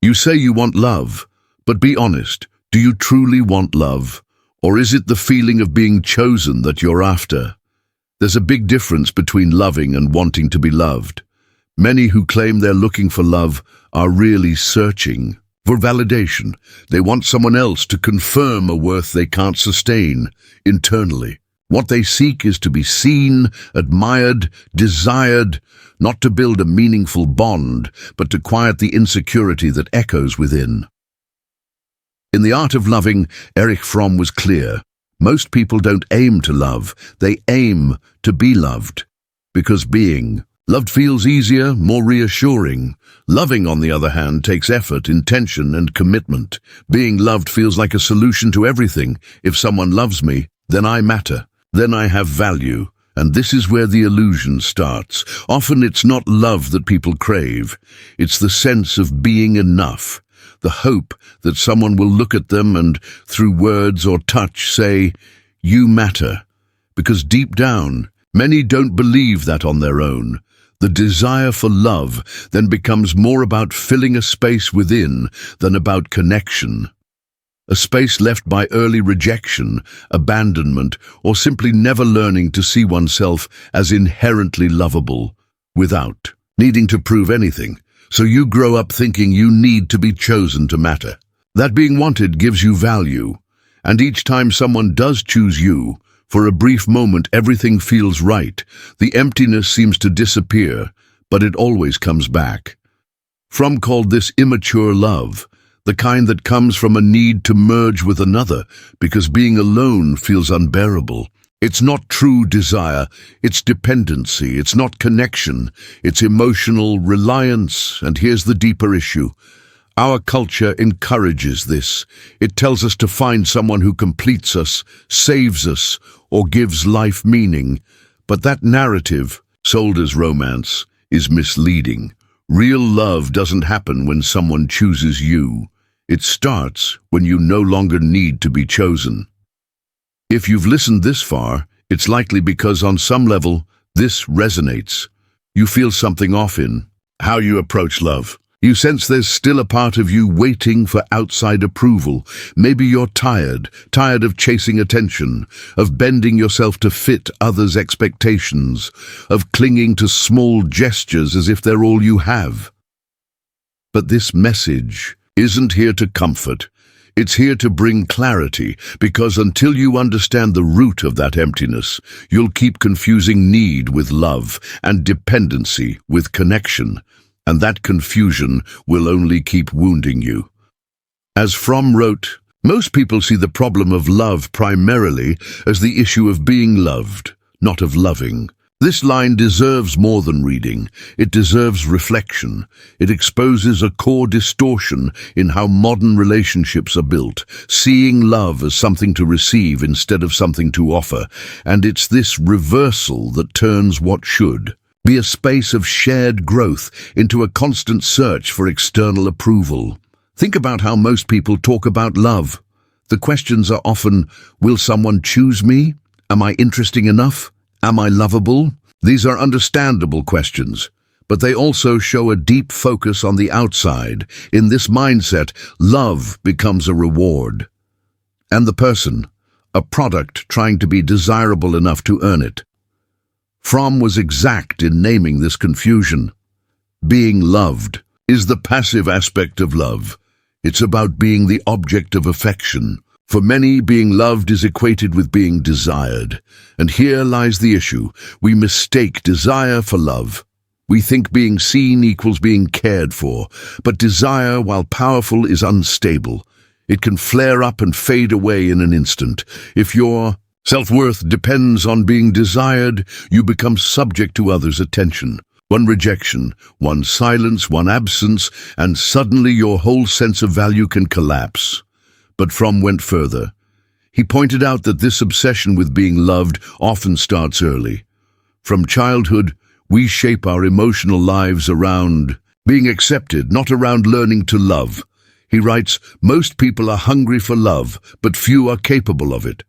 You say you want love, but be honest, do you truly want love? Or is it the feeling of being chosen that you're after? There's a big difference between loving and wanting to be loved. Many who claim they're looking for love are really searching for validation. They want someone else to confirm a worth they can't sustain internally. What they seek is to be seen, admired, desired, not to build a meaningful bond, but to quiet the insecurity that echoes within. In The Art of Loving, Erich Fromm was clear. Most people don't aim to love, they aim to be loved. Because being loved feels easier, more reassuring. Loving, on the other hand, takes effort, intention, and commitment. Being loved feels like a solution to everything. If someone loves me, then I matter. Then I have value. And this is where the illusion starts. Often it's not love that people crave. It's the sense of being enough. The hope that someone will look at them and, through words or touch, say, "You matter." Because deep down, many don't believe that on their own. The desire for love then becomes more about filling a space within than about connection. A space left by early rejection, abandonment, or simply never learning to see oneself as inherently lovable, without needing to prove anything. So you grow up thinking you need to be chosen to matter. That being wanted gives you value, and each time someone does choose you, for a brief moment everything feels right. The emptiness seems to disappear, but it always comes back. Fromm called this immature love, the kind that comes from a need to merge with another, because being alone feels unbearable. It's not true desire, it's dependency, it's not connection, it's emotional reliance, and here's the deeper issue. Our culture encourages this. It tells us to find someone who completes us, saves us, or gives life meaning. But that narrative, sold as romance, is misleading. Real love doesn't happen when someone chooses you. It starts when you no longer need to be chosen. If you've listened this far, it's likely because on some level, this resonates. You feel something off in how you approach love. You sense there's still a part of you waiting for outside approval. Maybe you're tired of chasing attention, of bending yourself to fit others' expectations, of clinging to small gestures as if they're all you have. But this message isn't here to comfort. It's here to bring clarity, because until you understand the root of that emptiness, you'll keep confusing need with love and dependency with connection, and that confusion will only keep wounding you. As Fromm wrote, most people see the problem of love primarily as the issue of being loved, not of loving. This line deserves more than reading. It deserves reflection. It exposes a core distortion in how modern relationships are built, seeing love as something to receive instead of something to offer. And it's this reversal that turns what should be a space of shared growth into a constant search for external approval. Think about how most people talk about love. The questions are often, will someone choose me? Am I interesting enough? Am I lovable? These are understandable questions, but they also show a deep focus on the outside. In this mindset, love becomes a reward, and the person, a product trying to be desirable enough to earn it. Fromm was exact in naming this confusion. Being loved is the passive aspect of love. It's about being the object of affection. For many, being loved is equated with being desired. And here lies the issue. We mistake desire for love. We think being seen equals being cared for. But desire, while powerful, is unstable. It can flare up and fade away in an instant. If your self-worth depends on being desired, you become subject to others' attention. One rejection, one silence, one absence, and suddenly your whole sense of value can collapse. But Fromm went further. He pointed out that this obsession with being loved often starts early. From childhood, we shape our emotional lives around being accepted, not around learning to love. He writes, most people are hungry for love, but few are capable of it.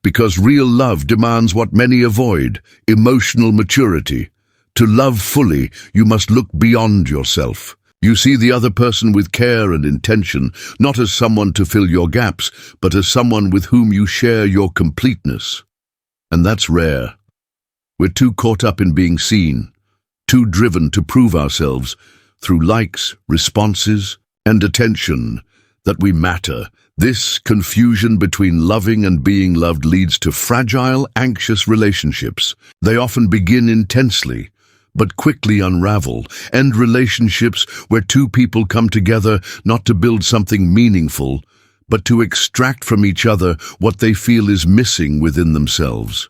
Because real love demands what many avoid, emotional maturity. To love fully, you must look beyond yourself. You see the other person with care and intention, not as someone to fill your gaps, but as someone with whom you share your completeness. And that's rare. We're too caught up in being seen, too driven to prove ourselves through likes, responses, and attention that we matter. This confusion between loving and being loved leads to fragile, anxious relationships. They often begin intensely, but quickly unravel, end relationships where two people come together not to build something meaningful, but to extract from each other what they feel is missing within themselves.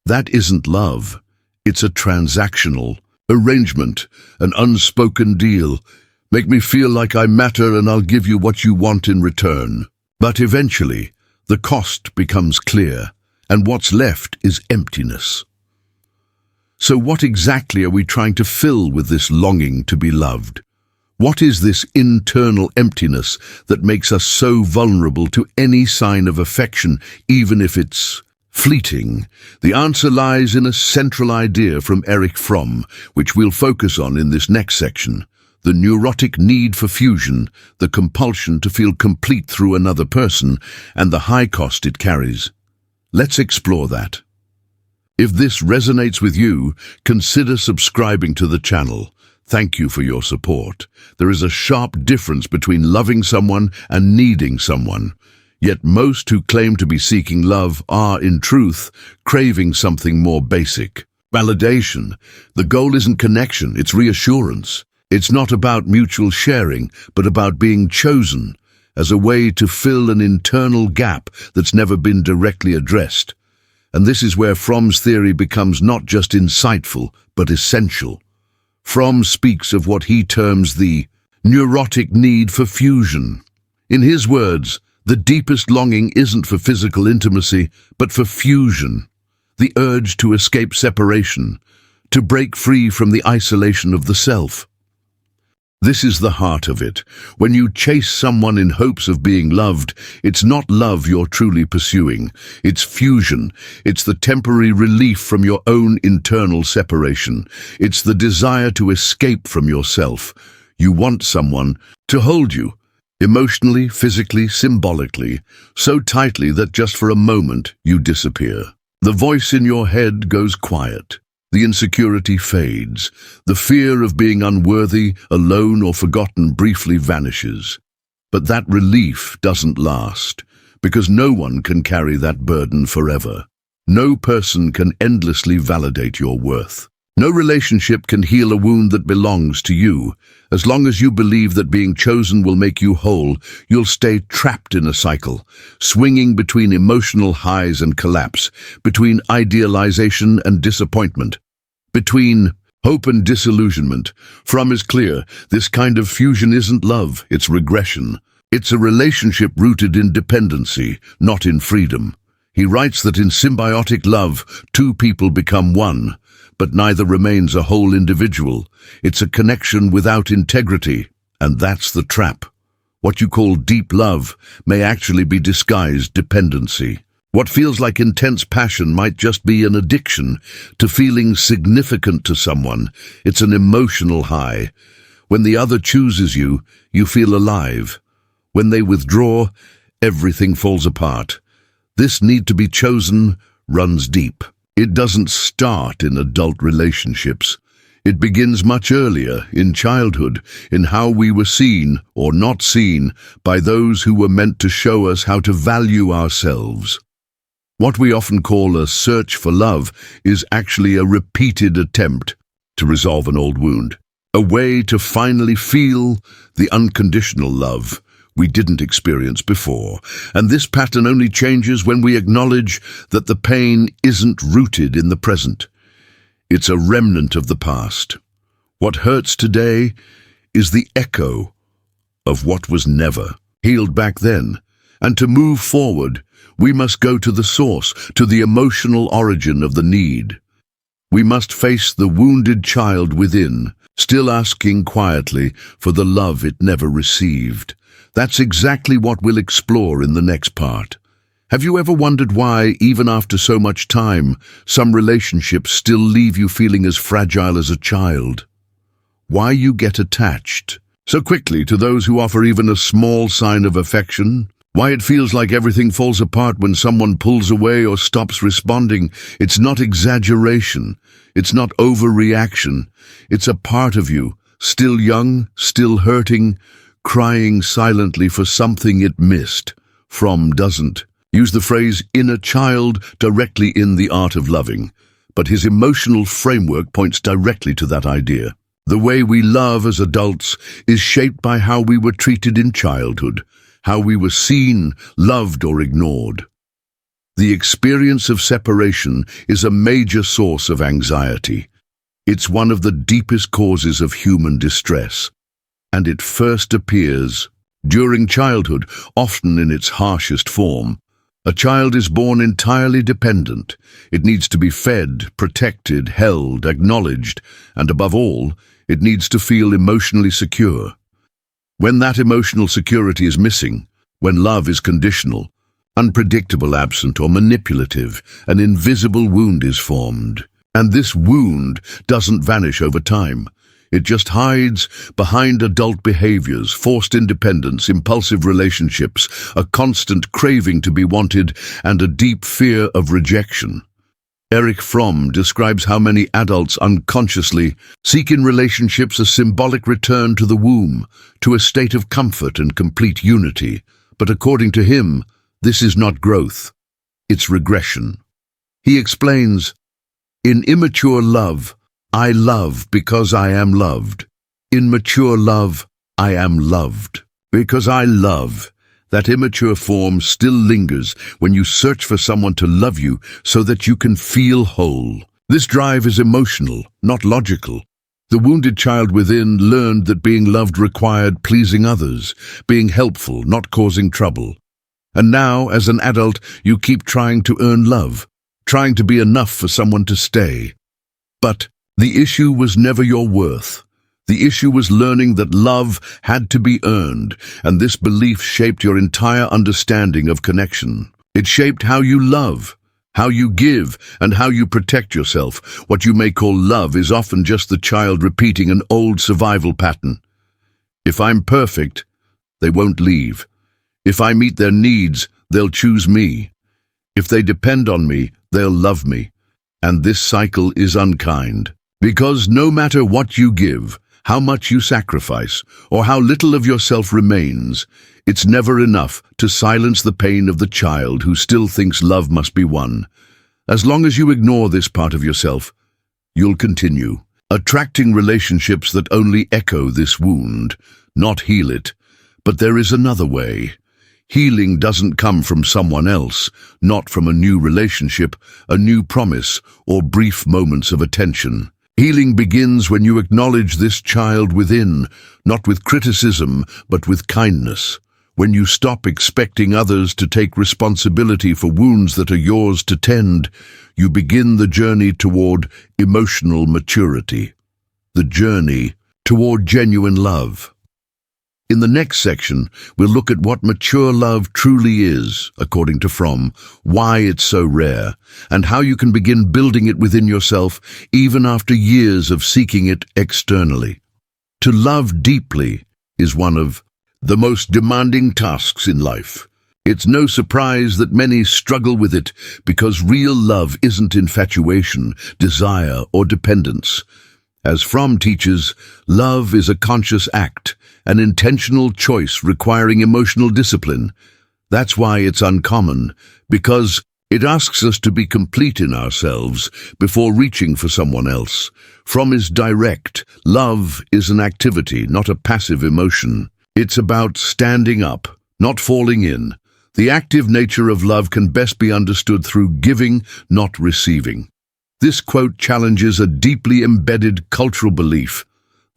That isn't love. It's a transactional arrangement, an unspoken deal. Make me feel like I matter and I'll give you what you want in return. But eventually, the cost becomes clear, and what's left is emptiness. So what exactly are we trying to fill with this longing to be loved? What is this internal emptiness that makes us so vulnerable to any sign of affection, even if it's fleeting? The answer lies in a central idea from Erich Fromm, which we'll focus on in this next section. The neurotic need for fusion, the compulsion to feel complete through another person, and the high cost it carries. Let's explore that. If this resonates with you, consider subscribing to the channel. Thank you for your support. There is a sharp difference between loving someone and needing someone. Yet most who claim to be seeking love are, in truth, craving something more basic. Validation. The goal isn't connection, it's reassurance. It's not about mutual sharing, but about being chosen as a way to fill an internal gap that's never been directly addressed. And this is where Fromm's theory becomes not just insightful, but essential. Fromm speaks of what he terms the neurotic need for fusion. In his words, the deepest longing isn't for physical intimacy, but for fusion, the urge to escape separation, to break free from the isolation of the self. This is the heart of it. When you chase someone in hopes of being loved, it's not love you're truly pursuing. It's fusion. It's the temporary relief from your own internal separation. It's the desire to escape from yourself. You want someone to hold you, emotionally, physically, symbolically, so tightly that just for a moment you disappear. The voice in your head goes quiet. The insecurity fades. The fear of being unworthy, alone, or forgotten briefly vanishes. But that relief doesn't last, because no one can carry that burden forever. No person can endlessly validate your worth. No relationship can heal a wound that belongs to you. As long as you believe that being chosen will make you whole, you'll stay trapped in a cycle, swinging between emotional highs and collapse, between idealization and disappointment, between hope and disillusionment. Fromm is clear, this kind of fusion isn't love, it's regression. It's a relationship rooted in dependency, not in freedom. He writes that in symbiotic love, two people become one, but neither remains a whole individual. It's a connection without integrity, and that's the trap. What you call deep love may actually be disguised dependency. What feels like intense passion might just be an addiction to feeling significant to someone. It's an emotional high. When the other chooses you, you feel alive. When they withdraw, everything falls apart. This need to be chosen runs deep. It doesn't start in adult relationships. It begins much earlier, in childhood, in how we were seen or not seen by those who were meant to show us how to value ourselves. What we often call a search for love is actually a repeated attempt to resolve an old wound, a way to finally feel the unconditional love we didn't experience before. And this pattern only changes when we acknowledge that the pain isn't rooted in the present. It's a remnant of the past. What hurts today is the echo of what was never healed back then. And to move forward, we must go to the source, to the emotional origin of the need. We must face the wounded child within, still asking quietly for the love it never received. That's exactly what we'll explore in the next part. Have you ever wondered why, even after so much time, some relationships still leave you feeling as fragile as a child? Why you get attached So quickly to those who offer even a small sign of affection, why it feels like everything falls apart when someone pulls away or stops responding. It's not exaggeration. It's not overreaction. It's a part of you, still young, still hurting, crying silently for something it missed. Fromm doesn't use the phrase inner child directly in The Art of Loving, but his emotional framework points directly to that idea. The way we love as adults is shaped by how we were treated in childhood, how we were seen, loved, or ignored. The experience of separation is a major source of anxiety. It's one of the deepest causes of human distress, and it first appears during childhood, often in its harshest form. A child is born entirely dependent. It needs to be fed, protected, held, acknowledged, and above all, it needs to feel emotionally secure. When that emotional security is missing, when love is conditional, unpredictable, absent, or manipulative, an invisible wound is formed. And this wound doesn't vanish over time. It just hides behind adult behaviors, forced independence, impulsive relationships, a constant craving to be wanted, and a deep fear of rejection. Erich Fromm describes how many adults unconsciously seek in relationships a symbolic return to the womb, to a state of comfort and complete unity. But according to him, this is not growth, it's regression. He explains, "In immature love, I love because I am loved. In mature love, I am loved because I love." That immature form still lingers when you search for someone to love you so that you can feel whole. This drive is emotional, not logical. The wounded child within learned that being loved required pleasing others, being helpful, not causing trouble. And now, as an adult, you keep trying to earn love, trying to be enough for someone to stay. But the issue was never your worth. The issue was learning that love had to be earned, and this belief shaped your entire understanding of connection. It shaped how you love, how you give, and how you protect yourself. What you may call love is often just the child repeating an old survival pattern. If I'm perfect, they won't leave. If I meet their needs, they'll choose me. If they depend on me, they'll love me. And this cycle is unkind, because no matter what you give, how much you sacrifice, or how little of yourself remains, it's never enough to silence the pain of the child who still thinks love must be won. As long as you ignore this part of yourself, you'll continue attracting relationships that only echo this wound, not heal it. But there is another way. Healing doesn't come from someone else, not from a new relationship, a new promise, or brief moments of attention. Healing begins when you acknowledge this child within, not with criticism, but with kindness. When you stop expecting others to take responsibility for wounds that are yours to tend, you begin the journey toward emotional maturity, the journey toward genuine love. In the next section, we'll look at what mature love truly is, according to Fromm, why it's so rare, and how you can begin building it within yourself even after years of seeking it externally. To love deeply is one of the most demanding tasks in life. It's no surprise that many struggle with it because real love isn't infatuation, desire, or dependence. As Fromm teaches, love is a conscious act, an intentional choice requiring emotional discipline. That's why it's uncommon, because it asks us to be complete in ourselves before reaching for someone else. Fromm is direct. Love is an activity, not a passive emotion. It's about standing up, not falling in. The active nature of love can best be understood through giving, not receiving. This quote challenges a deeply embedded cultural belief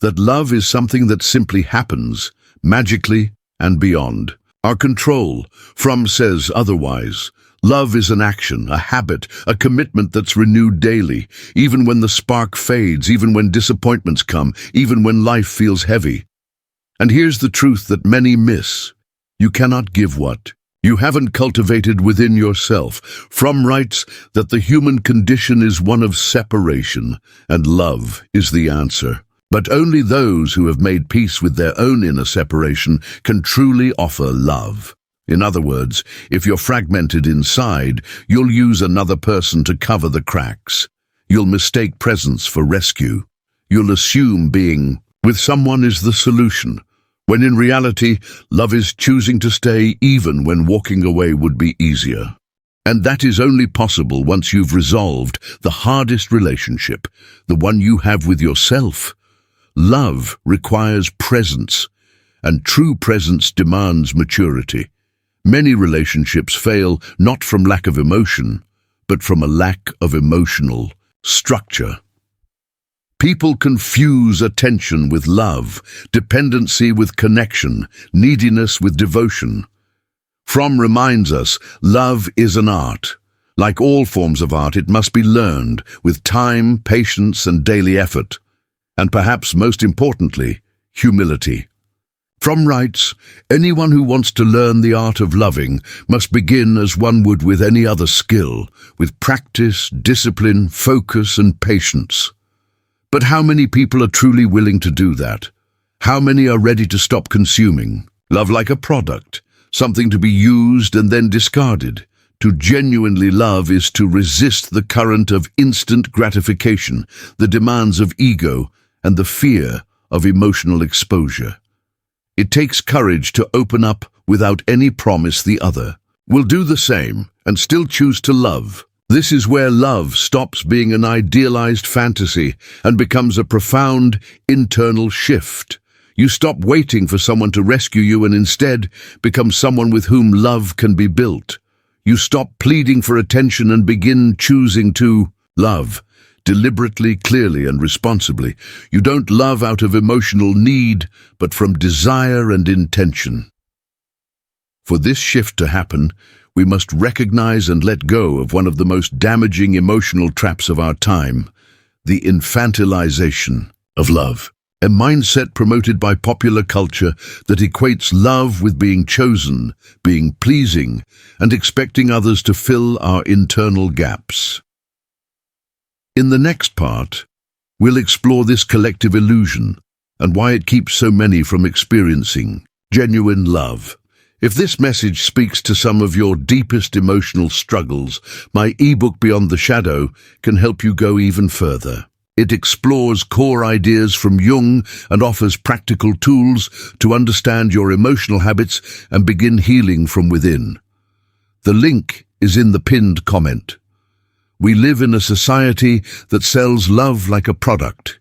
that love is something that simply happens, magically and beyond our control. Fromm says otherwise. Love is an action, a habit, a commitment that's renewed daily, even when the spark fades, even when disappointments come, even when life feels heavy. And here's the truth that many miss. You cannot give what you haven't cultivated within yourself. Fromm writes that the human condition is one of separation, and love is the answer. But only those who have made peace with their own inner separation can truly offer love. In other words, if you're fragmented inside, you'll use another person to cover the cracks. You'll mistake presence for rescue. You'll assume being with someone is the solution, when in reality, love is choosing to stay even when walking away would be easier. And that is only possible once you've resolved the hardest relationship, the one you have with yourself. Love requires presence, and true presence demands maturity. Many relationships fail not from lack of emotion, but from a lack of emotional structure. People confuse attention with love, dependency with connection, neediness with devotion. Fromm reminds us, love is an art. Like all forms of art, it must be learned with time, patience, and daily effort. And perhaps most importantly, humility. Fromm writes, anyone who wants to learn the art of loving must begin as one would with any other skill, with practice, discipline, focus, and patience. But how many people are truly willing to do that? How many are ready to stop consuming? Love like a product, something to be used and then discarded. To genuinely love is to resist the current of instant gratification, the demands of ego, and the fear of emotional exposure. It takes courage to open up without any promise the other will do the same and still choose to love. This is where love stops being an idealized fantasy and becomes a profound internal shift. You stop waiting for someone to rescue you and instead become someone with whom love can be built. You stop pleading for attention and begin choosing to love. Deliberately, clearly, and responsibly. You don't love out of emotional need, but from desire and intention. For this shift to happen, we must recognize and let go of one of the most damaging emotional traps of our time, the infantilization of love. A mindset promoted by popular culture that equates love with being chosen, being pleasing, and expecting others to fill our internal gaps. In the next part, we'll explore this collective illusion and why it keeps so many from experiencing genuine love. If this message speaks to some of your deepest emotional struggles, my ebook Beyond the Shadow can help you go even further. It explores core ideas from Jung and offers practical tools to understand your emotional habits and begin healing from within. The link is in the pinned comment. We live in a society that sells love like a product,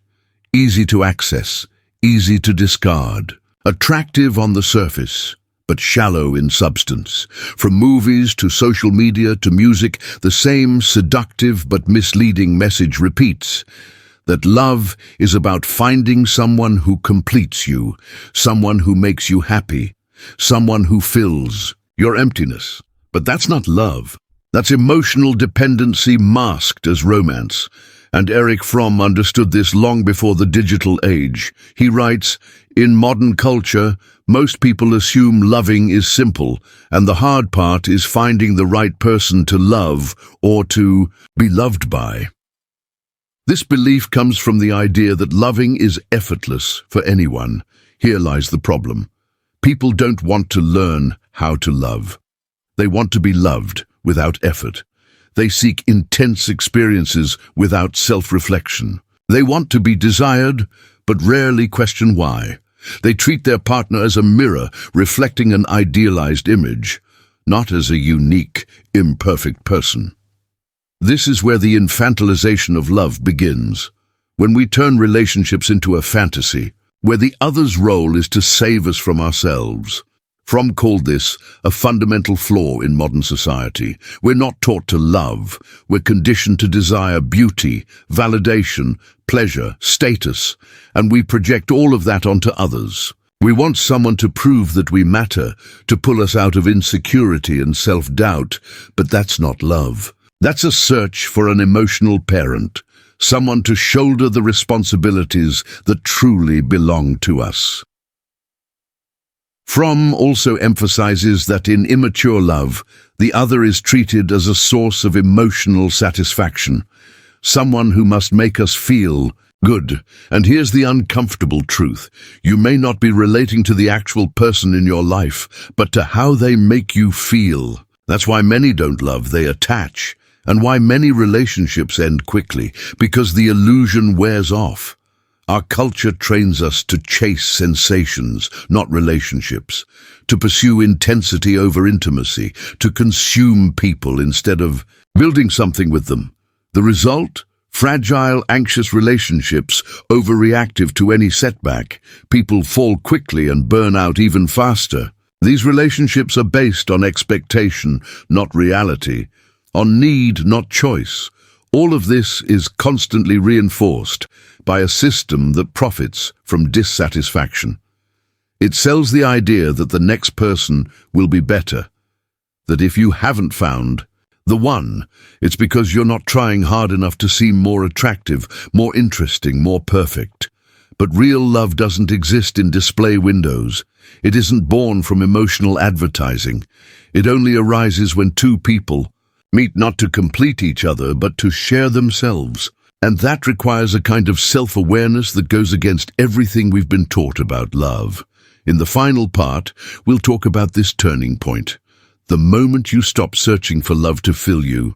easy to access, easy to discard, attractive on the surface, but shallow in substance. From movies to social media to music, the same seductive but misleading message repeats, that love is about finding someone who completes you, someone who makes you happy, someone who fills your emptiness. But that's not love. That's emotional dependency masked as romance. And Erich Fromm understood this long before the digital age. He writes, in modern culture, most people assume loving is simple, and the hard part is finding the right person to love or to be loved by. This belief comes from the idea that loving is effortless for anyone. Here lies the problem. People don't want to learn how to love. They want to be loved without effort. They seek intense experiences without self-reflection. They want to be desired, but rarely question why. They treat their partner as a mirror reflecting an idealized image, not as a unique, imperfect person. This is where the infantilization of love begins, when we turn relationships into a fantasy, where the other's role is to save us from ourselves. Fromm called this a fundamental flaw in modern society. We're not taught to love. We're conditioned to desire beauty, validation, pleasure, status, and we project all of that onto others. We want someone to prove that we matter, to pull us out of insecurity and self-doubt, but that's not love. That's a search for an emotional parent, someone to shoulder the responsibilities that truly belong to us. Fromm also emphasizes that in immature love, the other is treated as a source of emotional satisfaction, someone who must make us feel Good. And here's the uncomfortable truth. You may not be relating to the actual person in your life, but to how they make you feel. That's why many don't love, they attach. And why many relationships end quickly, because the illusion wears off. Our culture trains us to chase sensations, not relationships, to pursue intensity over intimacy, to consume people instead of building something with them. The result? Fragile, anxious relationships, overreactive to any setback. People fall quickly and burn out even faster. These relationships are based on expectation, not reality, on need, not choice. All of this is constantly reinforced by a system that profits from dissatisfaction. It sells the idea that the next person will be better, that if you haven't found the one, it's because you're not trying hard enough to seem more attractive, more interesting, more perfect. But real love doesn't exist in display windows. It isn't born from emotional advertising. It only arises when two people meet not to complete each other, but to share themselves. And that requires a kind of self-awareness that goes against everything we've been taught about love. In the final part, we'll talk about this turning point. The moment you stop searching for love to fill you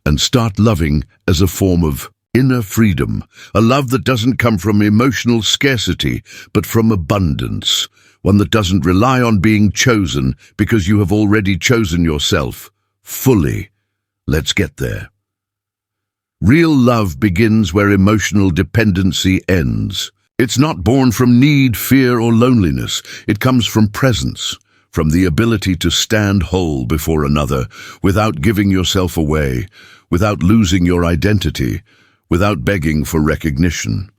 and start loving as a form of inner freedom, a love that doesn't come from emotional scarcity, but from abundance, one that doesn't rely on being chosen because you have already chosen yourself fully. Let's get there. Real love begins where emotional dependency ends. It's not born from need, fear, or loneliness. It comes from presence, from the ability to stand whole before another without giving yourself away, without losing your identity, without begging for recognition.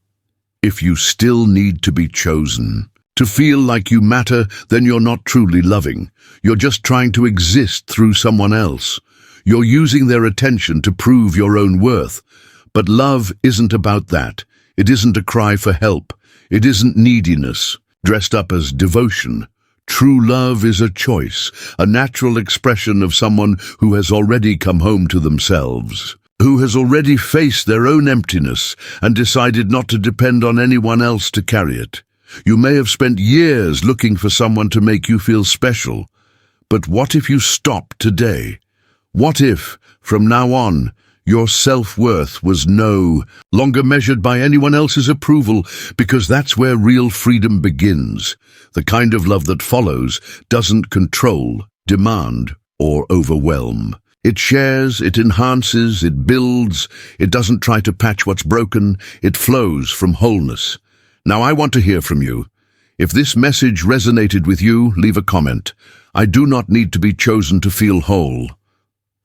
If you still need to be chosen, to feel like you matter, then you're not truly loving. You're just trying to exist through someone else. You're using their attention to prove your own worth. But love isn't about that. It isn't a cry for help. It isn't neediness, dressed up as devotion. True love is a choice, a natural expression of someone who has already come home to themselves, who has already faced their own emptiness and decided not to depend on anyone else to carry it. You may have spent years looking for someone to make you feel special, but what if you stop today? What if, from now on, your self-worth was no longer measured by anyone else's approval, because that's where real freedom begins. The kind of love that follows doesn't control, demand, or overwhelm. It shares, it enhances, it builds. It doesn't try to patch what's broken. It flows from wholeness. Now I want to hear from you. If this message resonated with you, leave a comment. I do not need to be chosen to feel whole.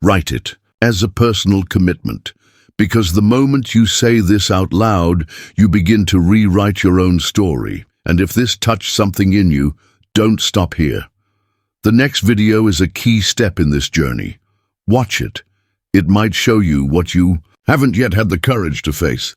Write it as a personal commitment, because the moment you say this out loud, you begin to rewrite your own story. And if this touched something in you, don't stop here. The next video is a key step in this journey. Watch it. It might show you what you haven't yet had the courage to face.